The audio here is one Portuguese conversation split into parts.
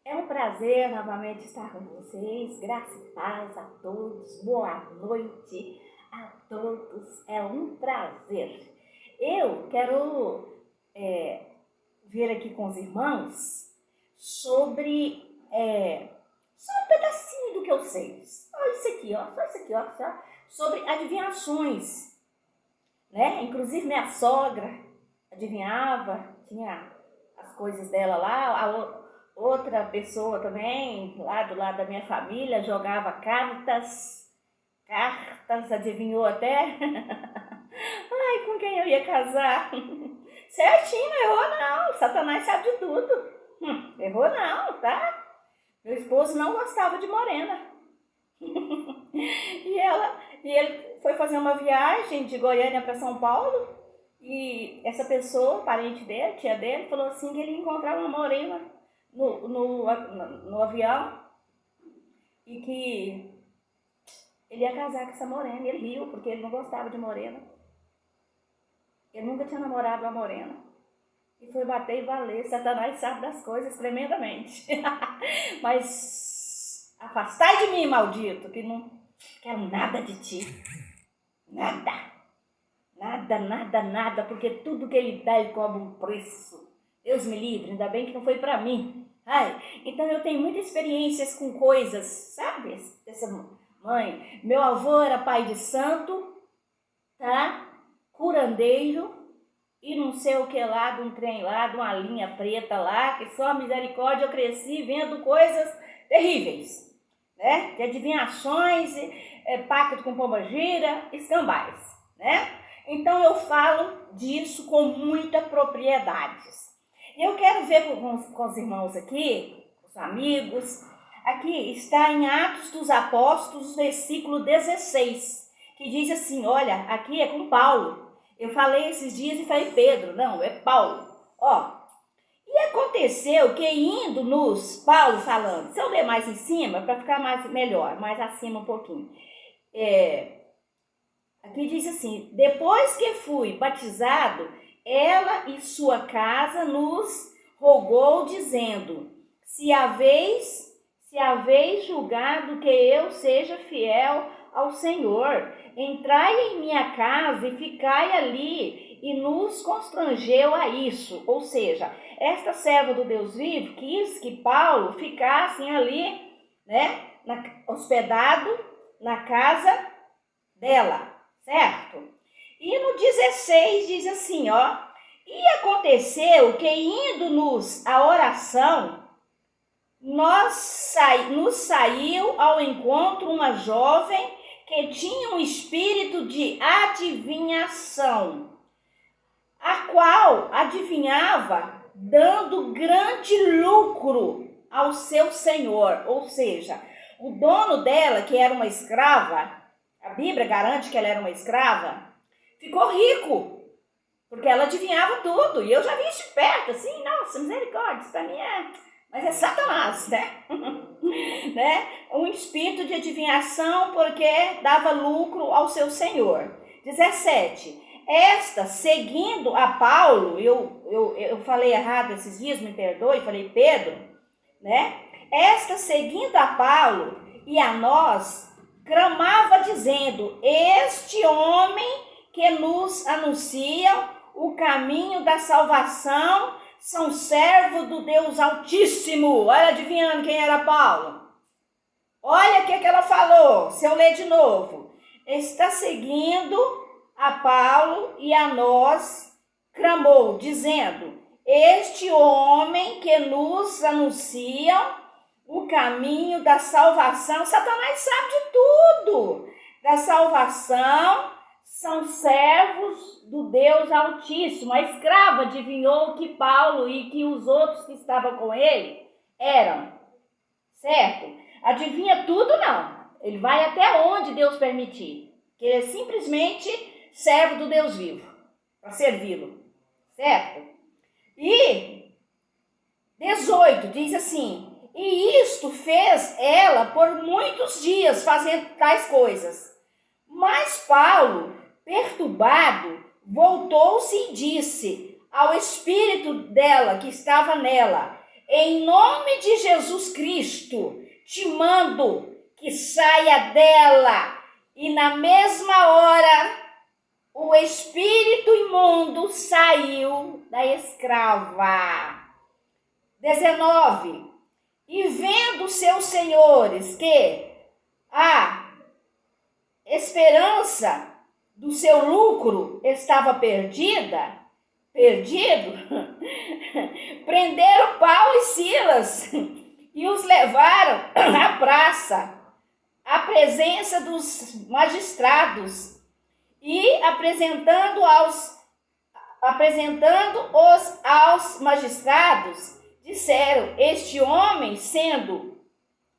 É um prazer novamente estar com vocês. Graça e paz a todos. Boa noite a todos. É um prazer. Eu quero ver aqui com os irmãos sobre um pedacinho do que eu sei. Só isso aqui, só sobre adivinhações, né? Inclusive minha sogra adivinhava, tinha as coisas dela lá. Outra pessoa também, lá do lado da minha família, jogava cartas, adivinhou até. Ai, com quem eu ia casar? Certinho, não errou não, Satanás sabe de tudo. Errou não, tá? Meu esposo não gostava de morena. E ele foi fazer uma viagem de Goiânia para São Paulo, e essa pessoa, parente dele, tia dele, falou assim que ele ia encontrar uma morena no avião e que ele ia casar com essa morena. E ele riu porque ele não gostava de morena. Ele nunca tinha namorado uma morena. E foi bater e valer. Satanás sabe das coisas tremendamente. Mas afastai de mim, maldito, que não quero nada de ti. Nada, porque tudo que ele dá, ele cobra um preço. Deus me livre, ainda bem que não foi para mim. Então eu tenho muitas experiências com coisas, sabe? Essa mãe, meu avô era pai de santo, tá? Curandeiro e não sei o que lá, de um trem lá, de uma linha preta lá, que só misericórdia eu cresci vendo coisas terríveis, né? De adivinhações, pacto com pombagira, escambais, né? Então eu falo disso com muita propriedade. E eu quero ver com os irmãos aqui, os amigos, aqui está em Atos dos Apóstolos, versículo 16, que diz assim, olha, aqui é com Paulo. Eu falei esses dias e falei Pedro, não, é Paulo. E aconteceu que Paulo falando, se eu ler mais em cima, para ficar melhor, mais acima um pouquinho. Aqui diz assim, depois que fui batizado, ela e sua casa nos rogou, dizendo, se haveis julgado que eu seja fiel ao Senhor, entrai em minha casa e ficai ali, e nos constrangeu a isso. Ou seja, esta serva do Deus vivo quis que Paulo ficasse ali, né, hospedado na casa dela, certo? E no 16 diz assim, e aconteceu que indo-nos a oração, nos saiu ao encontro uma jovem que tinha um espírito de adivinhação, a qual adivinhava dando grande lucro ao seu senhor. Ou seja, o dono dela, que era uma escrava, a Bíblia garante que ela era uma escrava, ficou rico, porque ela adivinhava tudo. E eu já vi isso de perto, assim, nossa, misericórdia, isso para mim mas é Satanás, né? Um espírito de adivinhação, porque dava lucro ao seu senhor. 17. Esta, seguindo a Paulo, eu falei errado esses dias, me perdoe, falei Pedro, né? Esta, seguindo a Paulo e a nós, clamava dizendo, este homem que nos anuncia o caminho da salvação são servo do Deus Altíssimo. Olha, adivinhando quem era Paulo. Olha o que ela falou, se eu ler de novo. Está seguindo a Paulo e a nós, clamou, dizendo, este homem que nos anuncia o caminho da salvação, Satanás sabe de tudo, da salvação, são servos do Deus Altíssimo. A escrava adivinhou que Paulo e que os outros que estavam com ele eram, certo? Adivinha tudo não, ele vai até onde Deus permitir, que ele é simplesmente servo do Deus vivo, para servi-lo, certo? E 18 diz assim, e isto fez ela por muitos dias fazendo tais coisas. Mas Paulo, perturbado, voltou-se e disse ao espírito dela que estava nela, em nome de Jesus Cristo, te mando que saia dela. E na mesma hora, o espírito imundo saiu da escrava. 19. E vendo seus senhores que a esperança do seu lucro estava perdido, prenderam Paulo e Silas e os levaram à praça, à presença dos magistrados, e apresentando-os aos magistrados, disseram: este homem, sendo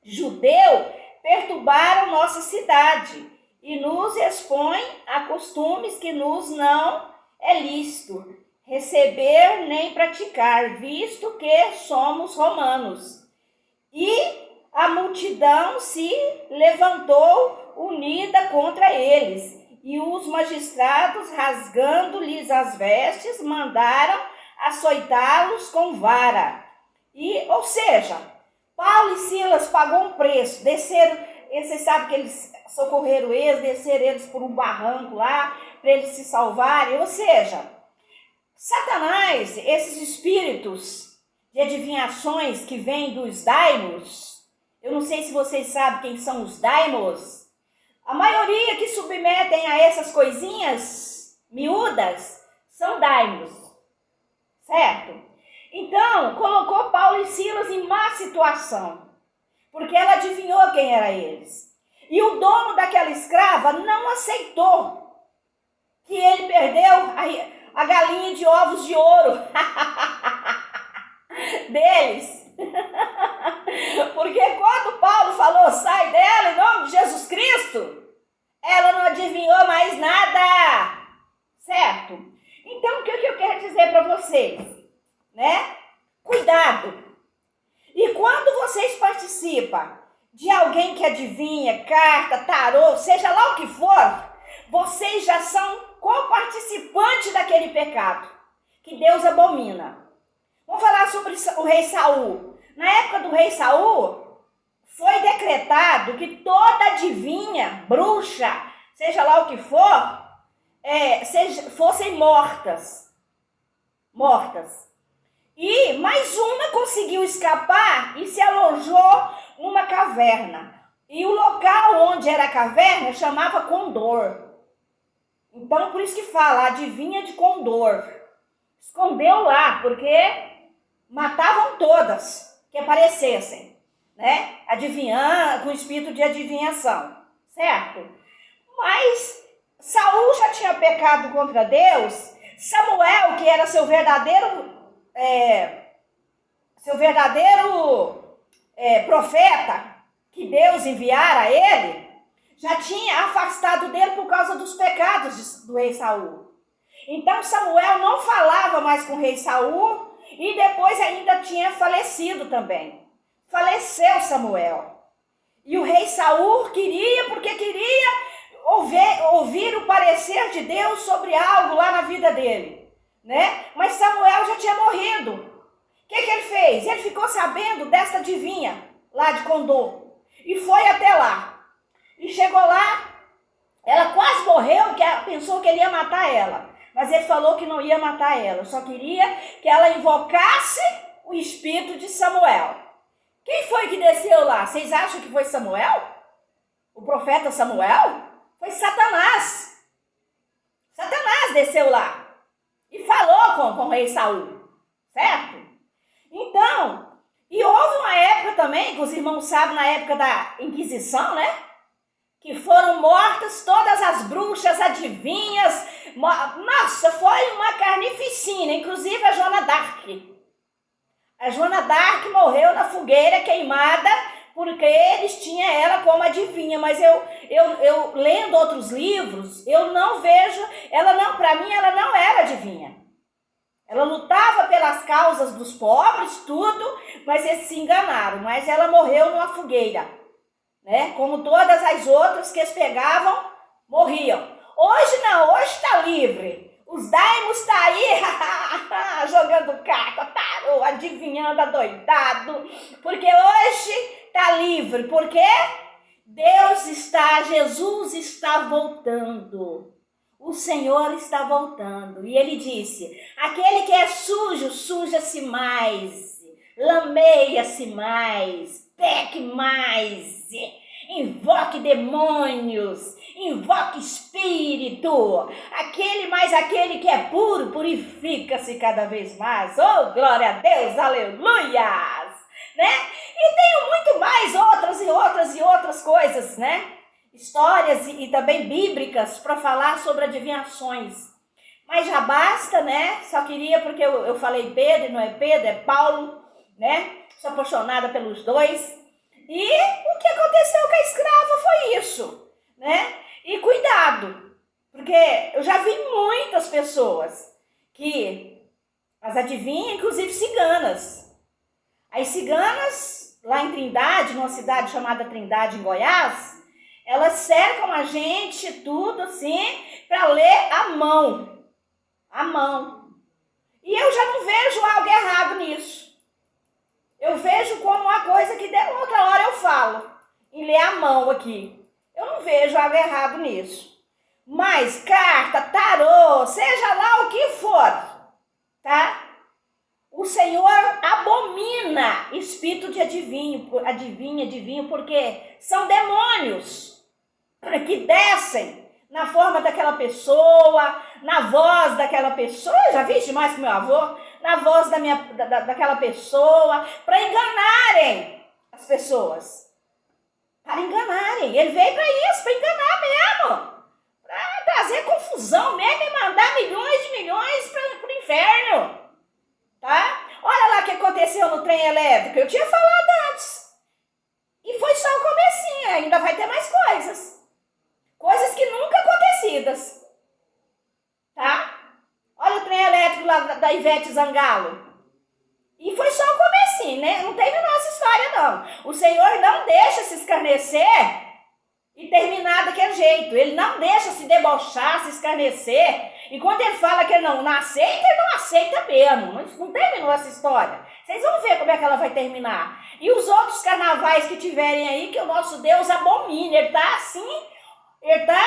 judeu, perturbaram nossa cidade e nos expõe a costumes que nos não é lícito receber nem praticar, visto que somos romanos. E a multidão se levantou unida contra eles, e os magistrados, rasgando-lhes as vestes, mandaram açoitá-los com vara. Ou seja, Paulo e Silas pagou um preço, desceram, vocês sabem que eles socorreram eles, desceram eles por um barranco lá, para eles se salvarem. Ou seja, Satanás, esses espíritos de adivinhações que vêm dos daimos, eu não sei se vocês sabem quem são os daimos. A maioria que submetem a essas coisinhas miúdas são daimos, certo? Então, colocou Paulo e Silas em má situação, porque ela adivinhou quem era eles. E o dono daquela escrava não aceitou que ele perdeu a galinha de ovos de ouro deles. Porque quando Paulo falou, sai dela em nome de Jesus Cristo, ela não adivinhou mais nada, certo? Então, o que eu quero dizer para vocês, né? Cuidado. E quando vocês participam de alguém que adivinha, carta, tarô, seja lá o que for, vocês já são co-participantes daquele pecado que Deus abomina. Vamos falar sobre o rei Saul. Na época do rei Saul, foi decretado que toda adivinha, bruxa, seja lá o que for, fossem mortas. E mais uma conseguiu escapar e se alojou numa caverna. E o local onde era a caverna chamava Condor. Então, por isso que fala, adivinha de Condor. Escondeu lá, porque matavam todas que aparecessem, né? Adivinhando, com espírito de adivinhação, certo? Mas Saul já tinha pecado contra Deus. Samuel, que era seu verdadeiro profeta, que Deus enviara a ele, já tinha afastado dele por causa dos pecados do rei Saul. Então Samuel não falava mais com o rei Saul, e depois ainda tinha falecido também. Faleceu Samuel. E o rei Saul queria ouvir o parecer de Deus sobre algo lá na vida dele, né? Mas Samuel já tinha morrido. O que ele fez? Ele ficou sabendo desta adivinha lá de Condor e foi até lá. E chegou lá, ela quase morreu, porque ela pensou que ele ia matar ela. Mas ele falou que não ia matar ela, só queria que ela invocasse o espírito de Samuel. Quem foi que desceu lá? Vocês acham que foi Samuel? O profeta Samuel? Foi Satanás. Satanás desceu lá e falou com o rei Saul, certo? Então, e houve uma época também, que os irmãos sabem, na época da Inquisição, né? Que foram mortas todas as bruxas, adivinhas. Nossa, foi uma carnificina, inclusive a Joana d'Arc. A Joana d'Arc morreu na fogueira queimada porque eles tinham ela como adivinha. Mas eu lendo outros livros, eu não vejo, para mim ela não era adivinha. Ela lutava pelas causas dos pobres, tudo, mas eles se enganaram. Mas ela morreu numa fogueira, né? Como todas as outras que eles pegavam, morriam. Hoje não, hoje está livre. Os daimos estão aí jogando carta, adivinhando adoidado, porque hoje está livre, porque Jesus está voltando. O Senhor está voltando. E ele disse: aquele que é sujo, suja-se mais, lameia-se mais, peque mais, invoque demônios, invoque espírito. Aquele que é puro, purifica-se cada vez mais. Oh, glória a Deus, aleluias! Né? E tenho muito mais outras coisas, né? Histórias e também bíblicas para falar sobre adivinhações. Mas já basta, né? Só queria, porque eu falei Pedro, não é Pedro, é Paulo, né? Sou apaixonada pelos dois. E o que aconteceu com a escrava foi isso, né? E cuidado, porque eu já vi muitas pessoas que as adivinham, inclusive ciganas. As ciganas, lá em Trindade, numa cidade chamada Trindade, em Goiás, elas cercam a gente, tudo assim, para ler a mão. A mão. E eu já não vejo algo errado nisso. Eu vejo como uma coisa que de outra hora eu falo, em ler a mão aqui. Eu não vejo algo errado nisso. Mas carta, tarô, seja lá o que for, tá? O Senhor abomina espírito de adivinho, porque são demônios que descem na forma daquela pessoa, na voz daquela pessoa. Eu já vi demais com meu avô, na voz daquela pessoa, para enganarem as pessoas. Para enganarem. Ele veio para isso, para enganar mesmo. Para trazer confusão mesmo e mandar milhões de milhões para o inferno. Tá? Olha lá o que aconteceu no trem elétrico. Eu tinha falado antes. E foi só o comecinho. Ainda vai ter mais coisas. Coisas que nunca acontecidas. Tá? Olha o trem elétrico lá da Ivete Zangalo. E foi só o comecinho, né? Não teve nossa história, não. O Senhor não deixa se escarnecer e terminar daquele jeito. Ele não deixa se debochar, se escarnecer. E quando ele fala que ele não aceita, ele não aceita mesmo. Não terminou essa história. Vocês vão ver como é que ela vai terminar. E os outros carnavais que tiverem aí, que o nosso Deus abomina. Ele tá assim, ele tá...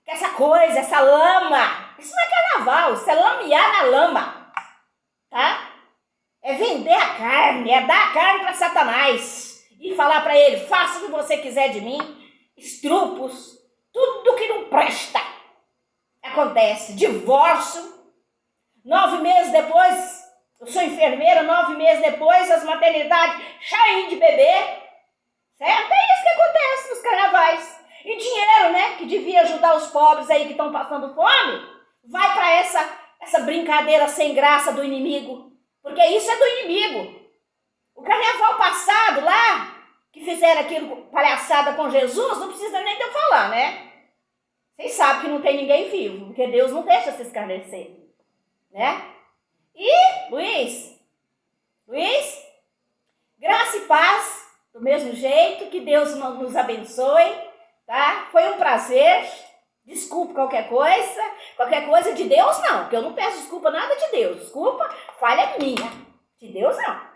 essa coisa, essa lama. Isso não é carnaval, isso é lamear na lama. Tá? É vender a carne, é dar a carne para Satanás. E falar para ele: faça o que você quiser de mim. Estrupos, tudo que não presta. Acontece, divórcio, 9 meses depois, eu sou enfermeira, 9 meses depois, as maternidades cheias de bebê, certo? É isso que acontece nos carnavais. E dinheiro, né, que devia ajudar os pobres aí que estão passando fome, vai para essa brincadeira sem graça do inimigo, porque isso é do inimigo. O carnaval passado lá, que fizeram aquilo, palhaçada com Jesus, não precisa nem de eu falar, né? Vocês sabem que não tem ninguém vivo, porque Deus não deixa se escarnecer, né? E, Luiz, graça e paz, do mesmo jeito, que Deus nos abençoe, tá? Foi um prazer, desculpa qualquer coisa de Deus não, porque eu não peço desculpa nada de Deus, desculpa, falha minha, de Deus não.